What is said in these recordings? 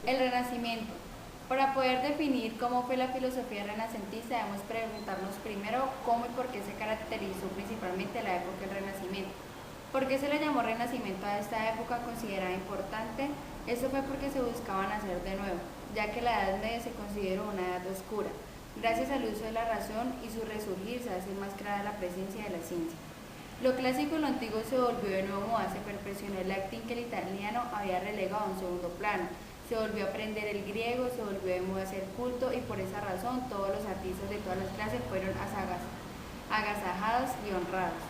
El Renacimiento. Para poder definir cómo fue la filosofía renacentista, debemos preguntarnos primero cómo y por qué se caracterizó principalmente la época del Renacimiento. ¿Por qué se le llamó Renacimiento a esta época considerada importante? Esto fue porque se buscaba nacer de nuevo, ya que la Edad Media se consideró una edad oscura. Gracias al uso de la razón y su resurgir se hace más clara la presencia de la ciencia. Lo clásico y lo antiguo se volvió de nuevo moda, se perfeccionó el acting que el italiano había relegado a un segundo plano. Se volvió a aprender el griego, se volvió de moda hacer culto y por esa razón todos los artistas de todas las clases fueron agasajados y honrados.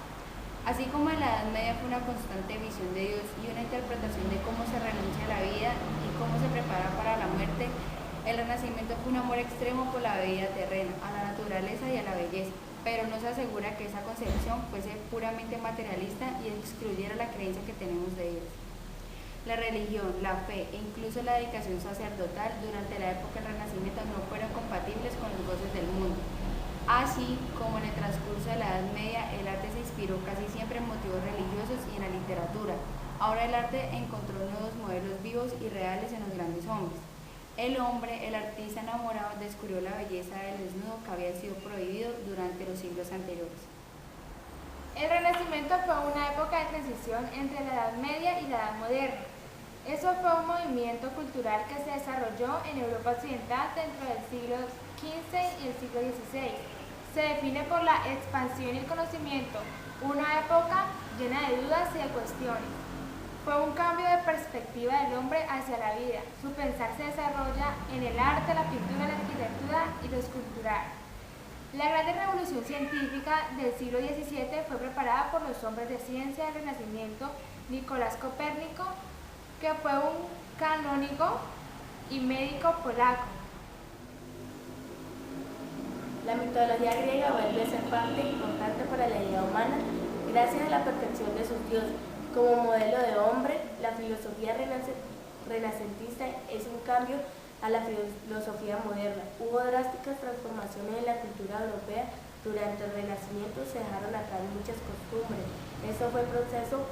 Así como en la Edad Media fue una constante visión de Dios y una interpretación de cómo se renuncia a la vida y cómo se prepara para la muerte, el Renacimiento fue un amor extremo por la vida terrena, a la naturaleza y a la belleza, pero no se asegura que esa concepción fuese puramente materialista y excluyera la creencia que tenemos de Dios. La religión, la fe e incluso la dedicación sacerdotal durante la época del Renacimiento no fueron compatibles con los goces del mundo. Así como en el transcurso de la Edad Media, el arte se inspiró casi siempre en motivos religiosos y en la literatura. Ahora el arte encontró nuevos modelos vivos y reales en los grandes hombres. El hombre, el artista enamorado, descubrió la belleza del desnudo que había sido prohibido durante los siglos anteriores. El Renacimiento fue una época de transición entre la Edad Media y la Edad Moderna. Eso fue un movimiento cultural que se desarrolló en Europa Occidental dentro del siglo XV y el siglo XVI. Se define por la expansión y el conocimiento, una época llena de dudas y de cuestiones. Fue un cambio de perspectiva del hombre hacia la vida. Su pensar se desarrolla en el arte, la pintura, la arquitectura y lo escultural. La gran revolución científica del siglo XVII fue preparada por los hombres de ciencia del Renacimiento, Nicolás Copérnico, que fue un canónigo y médico polaco. La mitología griega vuelve a ser parte importante para la idea humana gracias a la perfección de sus dioses. Como modelo de hombre, la filosofía renacentista es un cambio a la filosofía moderna. Hubo drásticas transformaciones en la cultura europea. Durante el Renacimiento se dejaron atrás muchas costumbres. Esto fue un proceso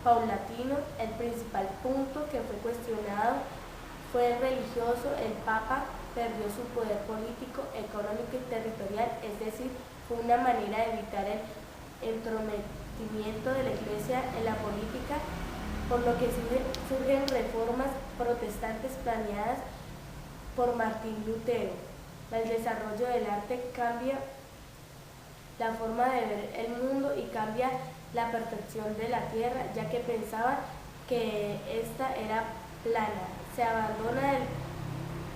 paulatino. El principal punto que fue cuestionado fue el religioso. El Papa perdió su poder político, económico y territorial, es decir, fue una manera de evitar el entrometimiento de la Iglesia en la política, por lo que surgen reformas protestantes planeadas por Martín Lutero. El desarrollo del arte cambia la forma de ver el mundo y cambia la perfección de la tierra, ya que pensaban que esta era plana. Se abandona el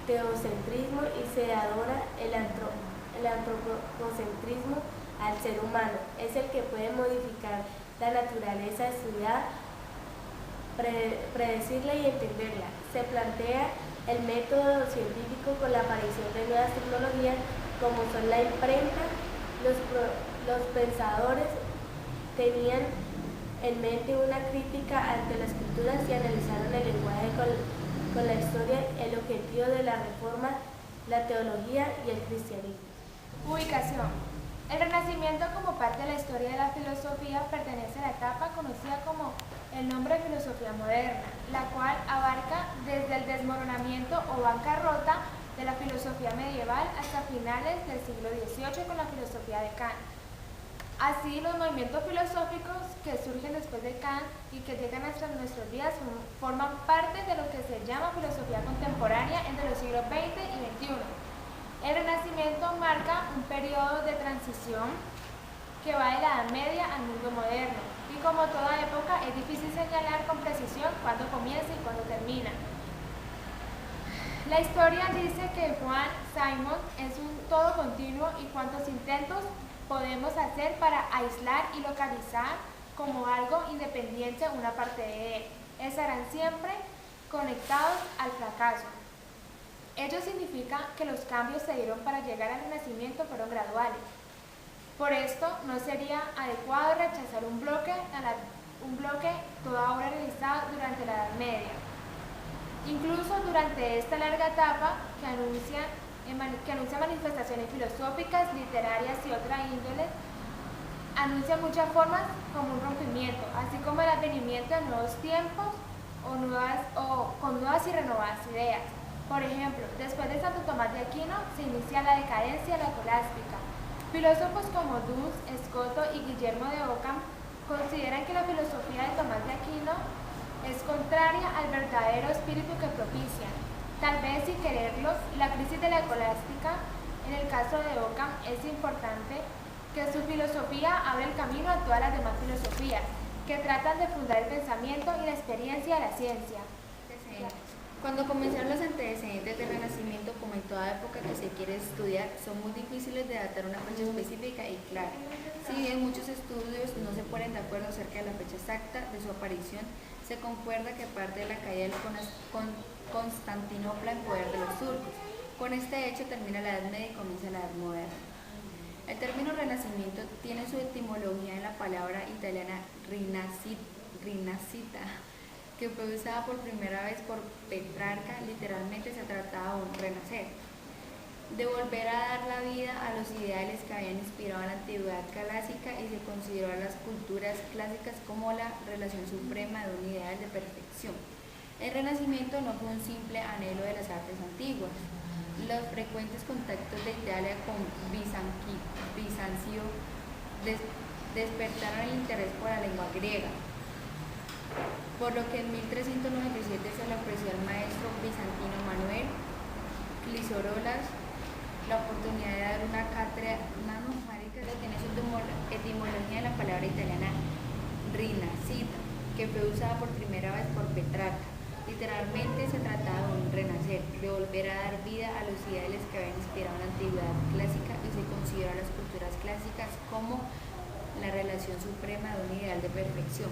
teocentrismo y se adora el antropocentrismo al ser humano. Es el que puede modificar la naturaleza, estudiar, predecirla y entenderla. Se plantea el método científico con la aparición de nuevas tecnologías como son la imprenta. Los pensadores tenían en mente una crítica ante las culturas y analizaron el lenguaje con la historia, el objetivo de la reforma, la teología y el cristianismo. Ubicación. El Renacimiento, como parte de la historia de la filosofía, pertenece a la etapa conocida como el nombre de filosofía moderna, la cual abarca desde el desmoronamiento o bancarrota de la filosofía medieval hasta finales del siglo XVIII con la filosofía de Kant. Así, los movimientos filosóficos que surgen después de Kant y que llegan hasta nuestros días forman parte de lo que se llama filosofía contemporánea entre los siglos XX y XXI. El Renacimiento marca un periodo de transición que va de la Edad Media al mundo moderno, y como toda época es difícil señalar con precisión cuándo comienza y cuándo termina. La historia dice que Juan Simon es un todo continuo y cuántos intentos podemos hacer para aislar y localizar como algo independiente una parte de él. Estarán siempre conectados al fracaso. Ello significa que los cambios se dieron para llegar al Renacimiento fueron graduales. Por esto no sería adecuado rechazar un bloque toda obra realizada durante la Edad Media. Incluso durante esta larga etapa que anuncia manifestaciones filosóficas, literarias y otra índole, anuncia muchas formas como un rompimiento, así como el advenimiento de nuevos tiempos con nuevas y renovadas ideas. Por ejemplo, después de Santo Tomás de Aquino se inicia la decadencia escolástica. Filósofos como Duns, Escoto y Guillermo de Ockham consideran que la filosofía de Tomás de Aquino es contraria al verdadero espíritu que propician. Tal vez sin quererlo, la crisis de la escolástica, en el caso de Ockham, es importante que su filosofía abre el camino a todas las demás filosofías, que tratan de fundar el pensamiento y la experiencia de la ciencia. Cuando comenzaron los antecedentes del Renacimiento, como en toda época que se quiere estudiar, son muy difíciles de datar una fecha específica y clara. Si bien muchos estudios no se ponen de acuerdo acerca de la fecha exacta de su aparición, se concuerda que parte de la caída de Constantinopla en poder de los turcos. Con este hecho termina la Edad Media y comienza la Edad Moderna. El término Renacimiento tiene su etimología en la palabra italiana rinascita, que fue usada por primera vez por Petrarca. Literalmente se trataba de un renacer, de volver a dar la vida a los ideales que habían inspirado la antigüedad clásica, y se consideró a las culturas clásicas como la relación suprema de un ideal de perfección. El Renacimiento no fue un simple anhelo de las artes antiguas. Los frecuentes contactos de Italia con Bizancio despertaron el interés por la lengua griega, por lo que en 1397 se le ofreció al maestro bizantino Manuel Crisóstolas la oportunidad de dar una cátedra que tiene su etimología en la palabra italiana rinascita, que fue usada por primera vez por Petrarca. Literalmente se trataba de un renacer, de volver a dar vida a los ideales que habían inspirado la antigüedad clásica, y se consideró a las culturas clásicas como la relación suprema de un ideal de perfección.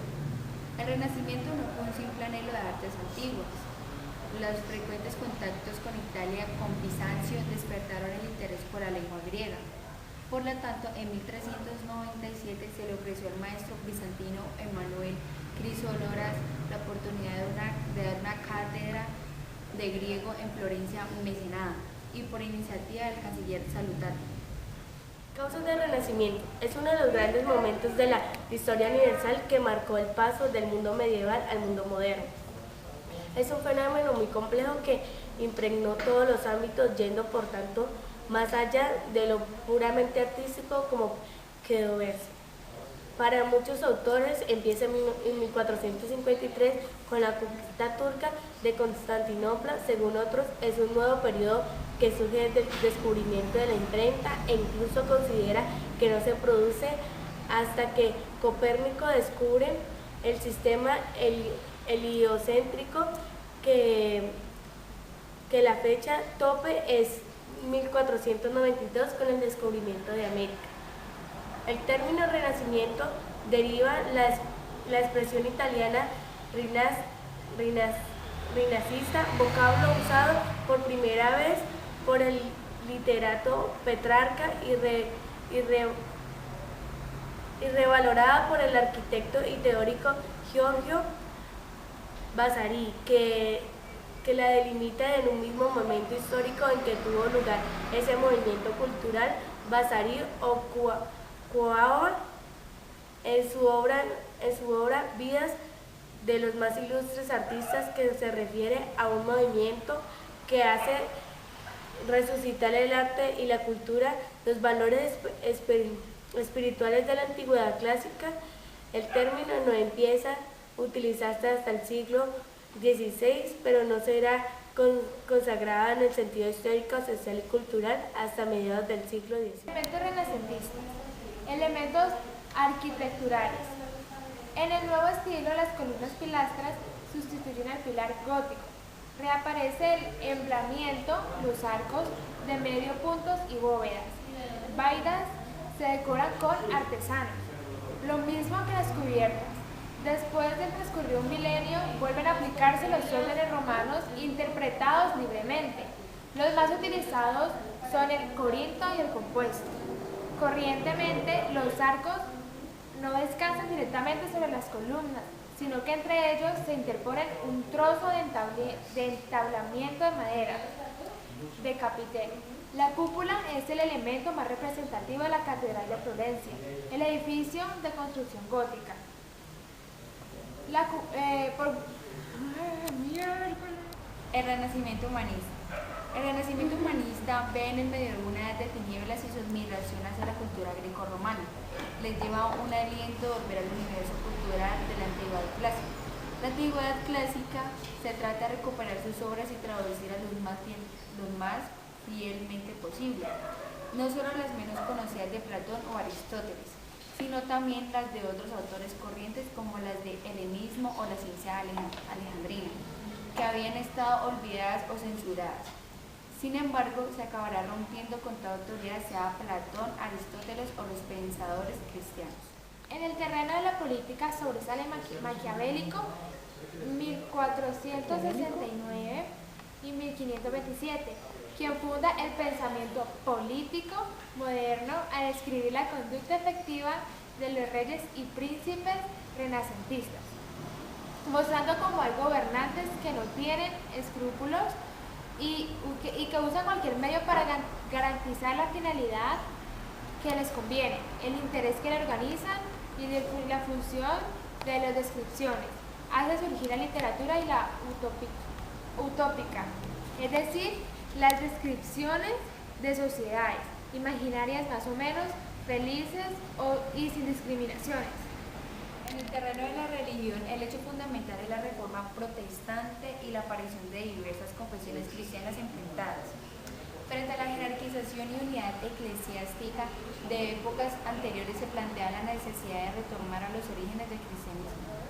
El Renacimiento no fue un simple anhelo de artes antiguas. Los frecuentes contactos con Italia, con Bizancio, despertaron el interés por la lengua griega. Por lo tanto, en 1397 se le ofreció al maestro bizantino Emanuel Crisóstolas la oportunidad de dar una cátedra de griego en Florencia mecenada, y por iniciativa del canciller Salutati. Causas del Renacimiento. Es uno de los grandes momentos de la historia universal que marcó el paso del mundo medieval al mundo moderno. Es un fenómeno muy complejo que impregnó todos los ámbitos, yendo por tanto más allá de lo puramente artístico como quedó verse. Para muchos autores empieza en 1453 con la conquista turca de Constantinopla. Según otros, es un nuevo periodo que surge del descubrimiento de la imprenta, e incluso considera que no se produce hasta que Copérnico descubre el sistema heliocéntrico, que la fecha tope es 1492 con el descubrimiento de América. El término Renacimiento deriva la expresión italiana rinascista, vocablo usado por primera vez por el literato Petrarca y revalorada por el arquitecto y teórico Giorgio Vasari, que la delimita en un mismo momento histórico en que tuvo lugar ese movimiento cultural. Vasari coaba en su obra Vidas de los más ilustres artistas, que se refiere a un movimiento que hace resucitar el arte y la cultura, los valores espirituales de la antigüedad clásica. El término no empieza a utilizarse hasta el siglo XVI, pero no será consagrada en el sentido histórico, social y cultural hasta mediados del siglo XIX. Elementos renacentistas. Elementos arquitecturales. En el nuevo estilo, las columnas pilastras sustituyen al pilar gótico. Reaparece el emplamiento, los arcos de medio puntos y bóvedas. Vaidas se decoran con artesanos, lo mismo que las cubiertas. Después de transcurrir un milenio, vuelven a aplicarse los órdenes romanos interpretados libremente. Los más utilizados son el corinto y el compuesto. Corrientemente, los arcos no descansan directamente sobre las columnas, sino que entre ellos se interponen un trozo de entablamiento de madera, de capitelio. La cúpula es el elemento más representativo de la Catedral de Florencia, el edificio de construcción gótica. El Renacimiento humanista. El Renacimiento humanista ve en el medio de una edad de tinieblas y su admiración hacia la cultura grecorromana. Les lleva un aliento de volver al universo cultural de la antigüedad clásica. La antigüedad clásica se trata de recuperar sus obras y traducir a lo más fielmente posible, no solo las menos conocidas de Platón o Aristóteles, sino también las de otros autores corrientes como las de helenismo o la ciencia alejandrina, que habían estado olvidadas o censuradas. Sin embargo, se acabará rompiendo con toda autoridad, sea Platón, Aristóteles o los pensadores cristianos. En el terreno de la política sobresale Maquiavélico, 1469 y 1527, quien funda el pensamiento político moderno al describir la conducta efectiva de los reyes y príncipes renacentistas, mostrando cómo hay gobernantes que no tienen escrúpulos y que usan cualquier medio para garantizar la finalidad que les conviene, el interés que le organizan y la función de las descripciones. Hace surgir la literatura y la utópica, es decir, las descripciones de sociedades imaginarias más o menos felices y sin discriminaciones. En el terreno de la religión, el hecho fundamental es la reforma protestante y la aparición de diversas confesiones cristianas enfrentadas. Frente a la jerarquización y unidad eclesiástica de épocas anteriores, se plantea la necesidad de retornar a los orígenes del cristianismo.